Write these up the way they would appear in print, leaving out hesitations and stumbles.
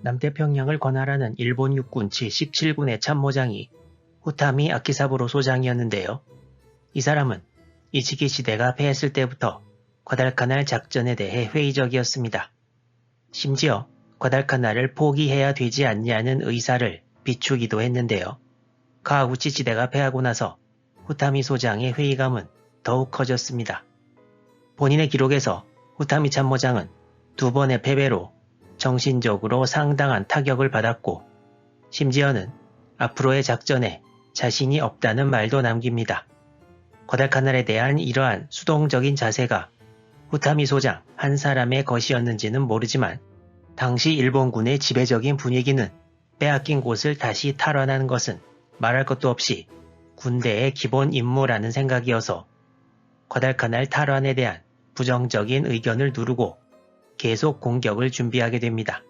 남태평양을 관할하는 일본 육군 77군의 참모장이 후타미 아키사부로 소장이었는데요. 이 사람은 이치기 시대가 패했을 때부터 과달카날 작전에 대해 회의적이었습니다. 심지어 과달카날을 포기해야 되지 않냐는 의사를 비추기도 했는데요. 카와구치 지대가 패하고 나서 후타미 소장의 회의감은 더욱 커졌습니다. 본인의 기록에서 후타미 참모장은 2번의 패배로 정신적으로 상당한 타격을 받았고 심지어는 앞으로의 작전에 자신이 없다는 말도 남깁니다. 과달카날에 대한 이러한 수동적인 자세가 후타미 소장 한 사람의 것이었는지는 모르지만 당시 일본군의 지배적인 분위기는 빼앗긴 곳을 다시 탈환하는 것은 말할 것도 없이 군대의 기본 임무라는 생각이어서 과달카날 탈환에 대한 부정적인 의견을 누르고 계속 공격을 준비하게 됩니다.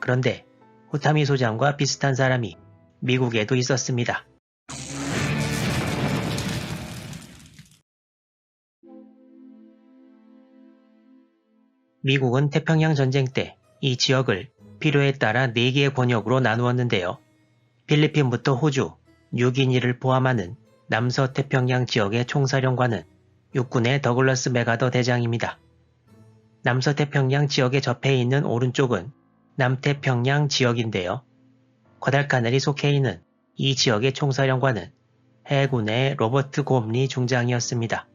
그런데 후타미 소장과 비슷한 사람이 미국에도 있었습니다. 미국은 태평양 전쟁 때 이 지역을 필요에 따라 4개의 권역으로 나누었는데요. 필리핀부터 호주, 뉴기니를 포함하는 남서태평양 지역의 총사령관은 육군의 더글러스 맥아더 대장입니다. 남서태평양 지역에 접해 있는 오른쪽은 남태평양 지역인데요. 과달카날이 속해 있는 이 지역의 총사령관은 해군의 로버트 곰리 중장이었습니다.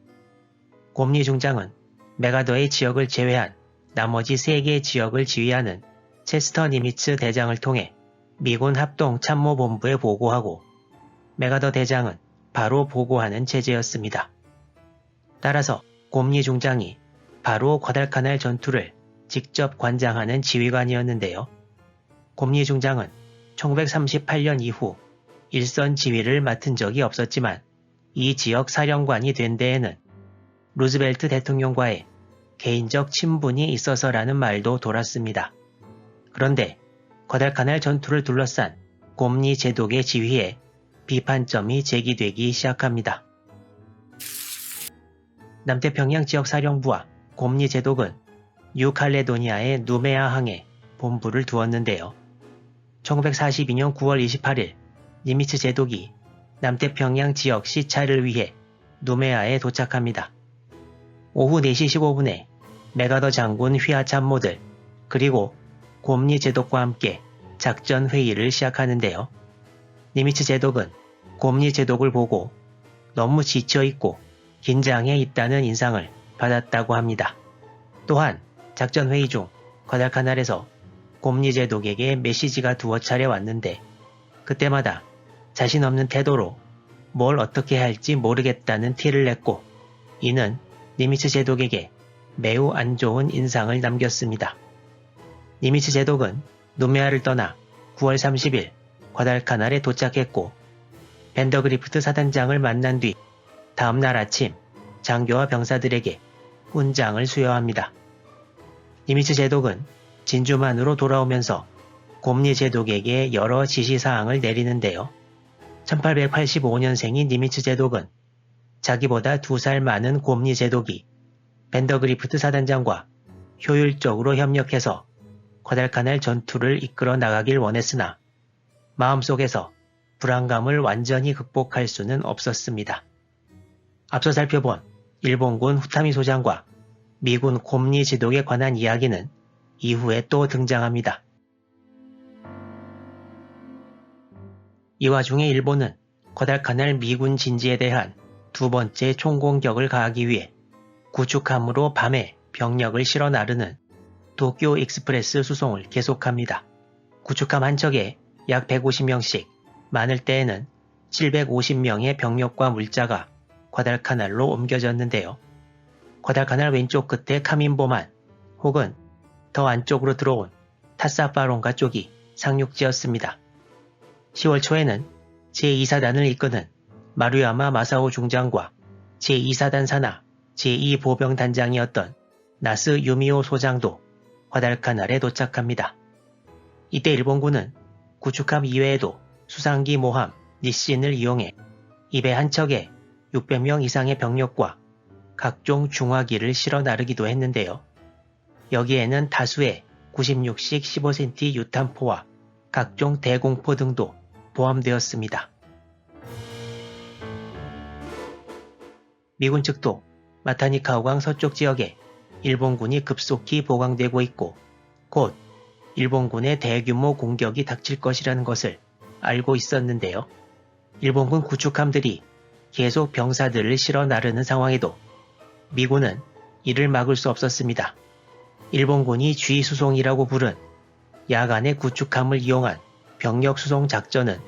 곰리 중장은 맥아더의 지역을 제외한 나머지 3개의 지역을 지휘하는 체스터 니미츠 대장을 통해 미군 합동참모본부에 보고하고 맥아더 대장은 바로 보고하는 체제였습니다. 따라서 곰리 중장이 바로 과달카날 전투를 직접 관장하는 지휘관이었는데요. 곰리 중장은 1938년 이후 일선 지휘를 맡은 적이 없었지만 이 지역 사령관이 된 데에는 루즈벨트 대통령과의 개인적 친분이 있어서라는 말도 돌았습니다. 그런데 과달카날 전투를 둘러싼 곰리 제독의 지휘에 비판점이 제기되기 시작합니다. 남태평양 지역 사령부와 곰리 제독은 뉴칼레도니아의 누메아항에 본부를 두었는데요. 1942년 9월 28일 니미츠 제독이 남태평양 지역 시찰을 위해 누메아에 도착합니다. 오후 4시 15분에 맥아더 장군 휘하 참모들 그리고 곰리 제독과 함께 작전 회의를 시작하는데요. 니미츠 제독은 곰리 제독을 보고 너무 지쳐있고 긴장해 있다는 인상을 받았다고 합니다. 또한 작전 회의 중 과달카날에서 곰리 제독에게 메시지가 2차례 왔는데 그때마다 자신 없는 태도로 뭘 어떻게 할지 모르겠다는 티를 냈고 이는 니미츠 제독에게 매우 안 좋은 인상을 남겼습니다. 니미츠 제독은 누메아를 떠나 9월 30일 과달카날에 도착했고 벤더그리프트 사단장을 만난 뒤 다음날 아침 장교와 병사들에게 훈장을 수여합니다. 니미츠 제독은 진주만으로 돌아오면서 곰리 제독에게 여러 지시사항을 내리는데요. 1885년생인 니미츠 제독은 자기보다 2살 많은 곰리 제독이 벤더그리프트 사단장과 효율적으로 협력해서 과달카날 전투를 이끌어 나가길 원했으나 마음속에서 불안감을 완전히 극복할 수는 없었습니다. 앞서 살펴본 일본군 후타미 소장과 미군 곰리 제독에 관한 이야기는 이후에 또 등장합니다. 이 와중에 일본은 과달카날 미군 진지에 대한 2번째 총공격을 가하기 위해 구축함으로 밤에 병력을 실어 나르는 도쿄 익스프레스 수송을 계속합니다. 구축함 한 척에 약 150명씩, 많을 때에는 750명의 병력과 물자가 과달카날로 옮겨졌는데요. 과달카날 왼쪽 끝에 카민보만 혹은 더 안쪽으로 들어온 타사파론가 쪽이 상륙지였습니다. 10월 초에는 제2사단을 이끄는 마루야마 마사오 중장과 제2사단 산하 제2보병단장이었던 나스 유미오 소장도 과달카날에 도착합니다. 이때 일본군은 구축함 이외에도 수상기 모함 니신을 이용해 이 배 한 척에 600명 이상의 병력과 각종 중화기를 실어 나르기도 했는데요. 여기에는 다수의 96식 15cm 유탄포와 각종 대공포 등도 포함되었습니다. 미군 측도 마타니카우강 서쪽 지역에 일본군이 급속히 보강되고 있고 곧 일본군의 대규모 공격이 닥칠 것이라는 것을 알고 있었는데요. 일본군 구축함들이 계속 병사들을 실어 나르는 상황에도 미군은 이를 막을 수 없었습니다. 일본군이 G수송이라고 부른 야간의 구축함을 이용한 병력 수송 작전은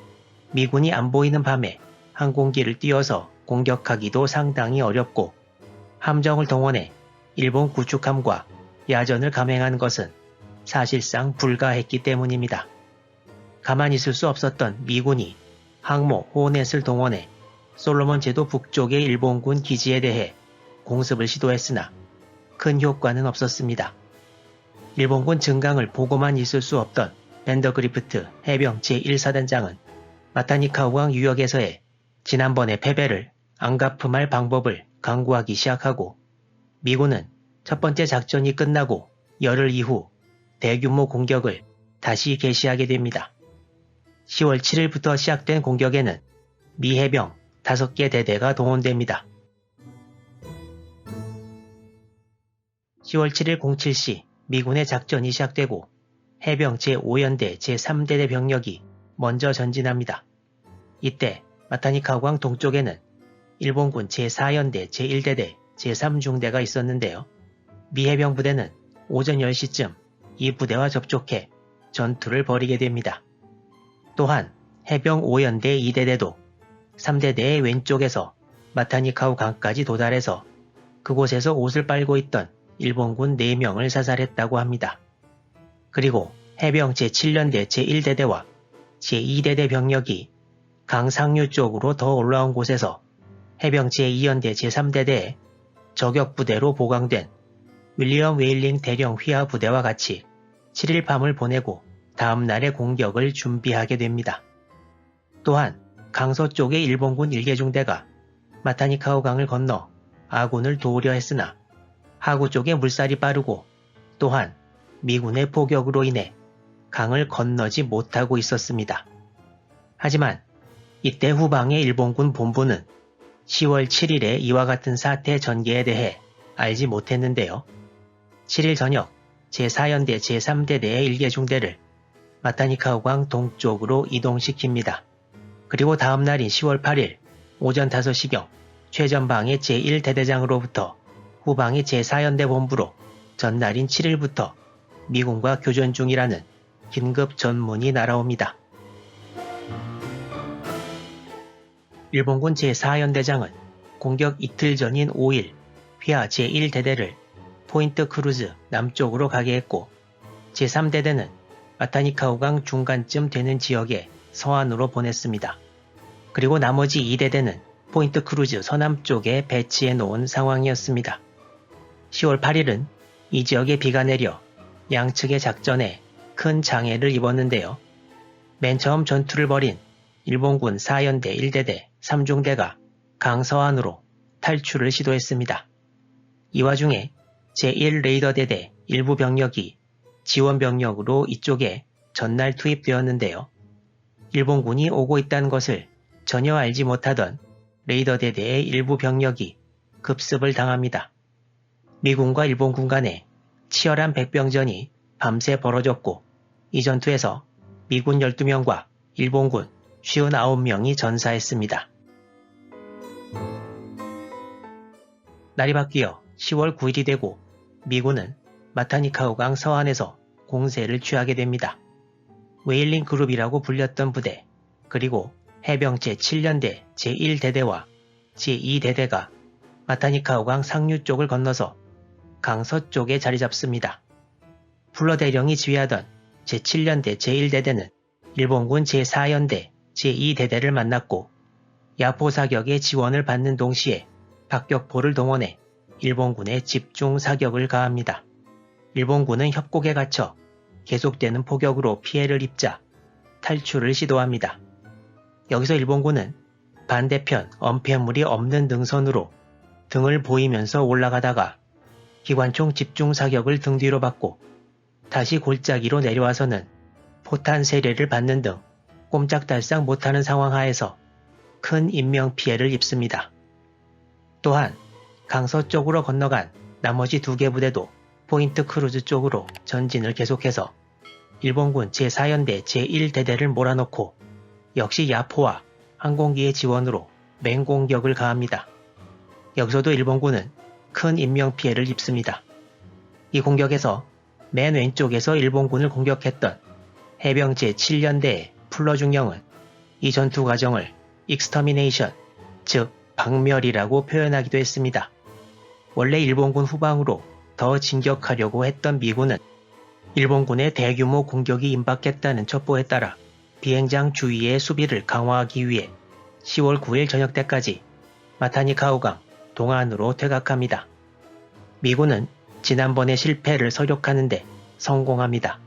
미군이 안 보이는 밤에 항공기를 띄워서 공격하기도 상당히 어렵고 함정을 동원해 일본 구축함과 야전을 감행한 것은 사실상 불가했기 때문입니다. 가만히 있을 수 없었던 미군이 항모 호넷을 동원해 솔로몬 제도 북쪽의 일본군 기지에 대해 공습을 시도했으나 큰 효과는 없었습니다. 일본군 증강을 보고만 있을 수 없던 밴더그리프트 해병 제1사단장은 마타니카우강 유역에서의 지난번의 패배를 안갚음할 방법을 강구하기 시작하고 미군은 첫 번째 작전이 끝나고 열흘 이후 대규모 공격을 다시 개시하게 됩니다. 10월 7일부터 시작된 공격에는 미 해병 5개 대대가 동원됩니다. 10월 7일 07시 미군의 작전이 시작되고 해병 제5연대 제3대대 병력이 먼저 전진합니다. 이때 마타니카우강 동쪽에는 일본군 제4연대 제1대대 제3중대가 있었는데요. 미 해병 부대는 오전 10시쯤 이 부대와 접촉해 전투를 벌이게 됩니다. 또한 해병 5연대 2대대도 3대대의 왼쪽에서 마타니카우 강까지 도달해서 그곳에서 옷을 빨고 있던 일본군 4명을 사살했다고 합니다. 그리고 해병 제7연대 제1대대와 제2대대 병력이 강 상류 쪽으로 더 올라온 곳에서 해병 제2연대 제3대대의 저격 부대로 보강된 윌리엄 웨일링 대령 휘하 부대와 같이 7일 밤을 보내고 다음 날의 공격을 준비하게 됩니다. 또한 강서쪽의 일본군 1개중대가 마타니카우 강을 건너 아군을 도우려 했으나 하구 쪽에 물살이 빠르고 또한 미군의 포격으로 인해 강을 건너지 못하고 있었습니다. 하지만 이때 후방의 일본군 본부는 10월 7일에 이와 같은 사태 전개에 대해 알지 못했는데요. 7일 저녁 제4연대 제3대대의 1개중대를 마타니카우강 동쪽으로 이동시킵니다. 그리고 다음 날인 10월 8일 오전 5시경 최전방의 제1대대장으로부터 후방의 제4연대 본부로 전날인 7일부터 미군과 교전 중이라는 긴급 전문이 날아옵니다. 일본군 제4연대장은 공격 이틀 전인 5일 휘하 제1대대를 포인트 크루즈 남쪽으로 가게 했고 제3대대는 마타니카우강 중간쯤 되는 지역에 서안으로 보냈습니다. 그리고 나머지 2대대는 포인트 크루즈 서남쪽에 배치해 놓은 상황이었습니다. 10월 8일은 이 지역에 비가 내려 양측의 작전에 큰 장애를 입었는데요. 맨 처음 전투를 벌인 일본군 4연대 1대대 3중대가 강 서안으로 탈출을 시도했습니다. 이 와중에 제1 레이더대대 일부 병력이 지원 병력으로 이쪽에 전날 투입되었는데요. 일본군이 오고 있다는 것을 전혀 알지 못하던 레이더대대의 일부 병력이 급습을 당합니다. 미군과 일본군 간에 치열한 백병전이 밤새 벌어졌고 이 전투에서 미군 12명과 일본군 59명이 전사했습니다. 날이 바뀌어 10월 9일이 되고 미군은 마타니카우강 서안에서 공세를 취하게 됩니다. 웨일링 그룹이라고 불렸던 부대 그리고 해병 제7연대 제1대대와 제2대대가 마타니카우강 상류 쪽을 건너서 강 서쪽에 자리 잡습니다. 풀러 대령이 지휘하던 제7연대 제1대대는 일본군 제4연대 제2대대를 만났고 야포 사격의 지원을 받는 동시에 박격포를 동원해 일본군에 집중 사격을 가합니다. 일본군은 협곡에 갇혀 계속되는 포격으로 피해를 입자 탈출을 시도합니다. 여기서 일본군은 반대편 엄폐물이 없는 능선으로 등을 보이면서 올라가다가 기관총 집중 사격을 등 뒤로 받고 다시 골짜기로 내려와서는 포탄 세례를 받는 등 꼼짝달싹 못하는 상황 하에서 큰 인명피해를 입습니다. 또한 강서쪽으로 건너간 나머지 2개 부대도 포인트 크루즈 쪽으로 전진을 계속해서 일본군 제4연대 제1대대를 몰아넣고 역시 야포와 항공기의 지원으로 맹공격을 가합니다. 여기서도 일본군은 큰 인명피해를 입습니다. 이 공격에서 맨 왼쪽에서 일본군을 공격했던 해병 제7연대의 플러중령은 이 전투 과정을 익스터미네이션, 즉 박멸이라고 표현하기도 했습니다. 원래 일본군 후방으로 더 진격하려고 했던 미군은 일본군의 대규모 공격이 임박했다는 첩보에 따라 비행장 주위의 수비를 강화하기 위해 10월 9일 저녁 때까지 마타니카우강 동안으로 퇴각합니다. 미군은 지난번의 실패를 서력하는데 성공합니다.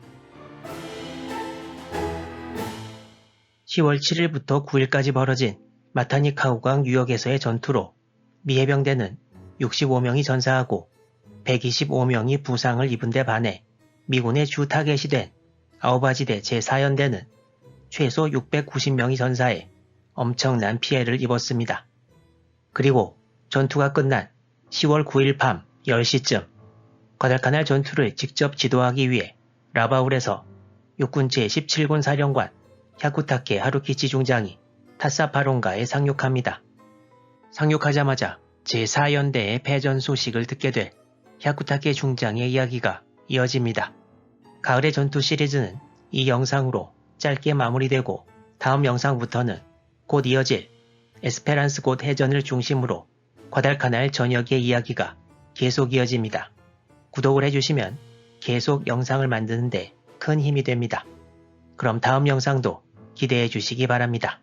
10월 7일부터 9일까지 벌어진 마타니카우강 유역에서의 전투로 미 해병대는 65명이 전사하고 125명이 부상을 입은 데 반해 미군의 주 타겟이 된 아오바지대 제4연대는 최소 690명이 전사해 엄청난 피해를 입었습니다. 그리고 전투가 끝난 10월 9일 밤 10시쯤 과달카날 전투를 직접 지도하기 위해 라바울에서 육군 제17군 사령관 야쿠타케 하루키치 중장이 타사파론가에 상륙합니다. 상륙하자마자 제4연대의 패전 소식을 듣게 될 야쿠타케 중장의 이야기가 이어집니다. 가을의 전투 시리즈는 이 영상으로 짧게 마무리되고 다음 영상부터는 곧 이어질 에스페란스 곶 해전을 중심으로 과달카날 전역의 이야기가 계속 이어집니다. 구독을 해주시면 계속 영상을 만드는데 큰 힘이 됩니다. 그럼 다음 영상도 기대해 주시기 바랍니다.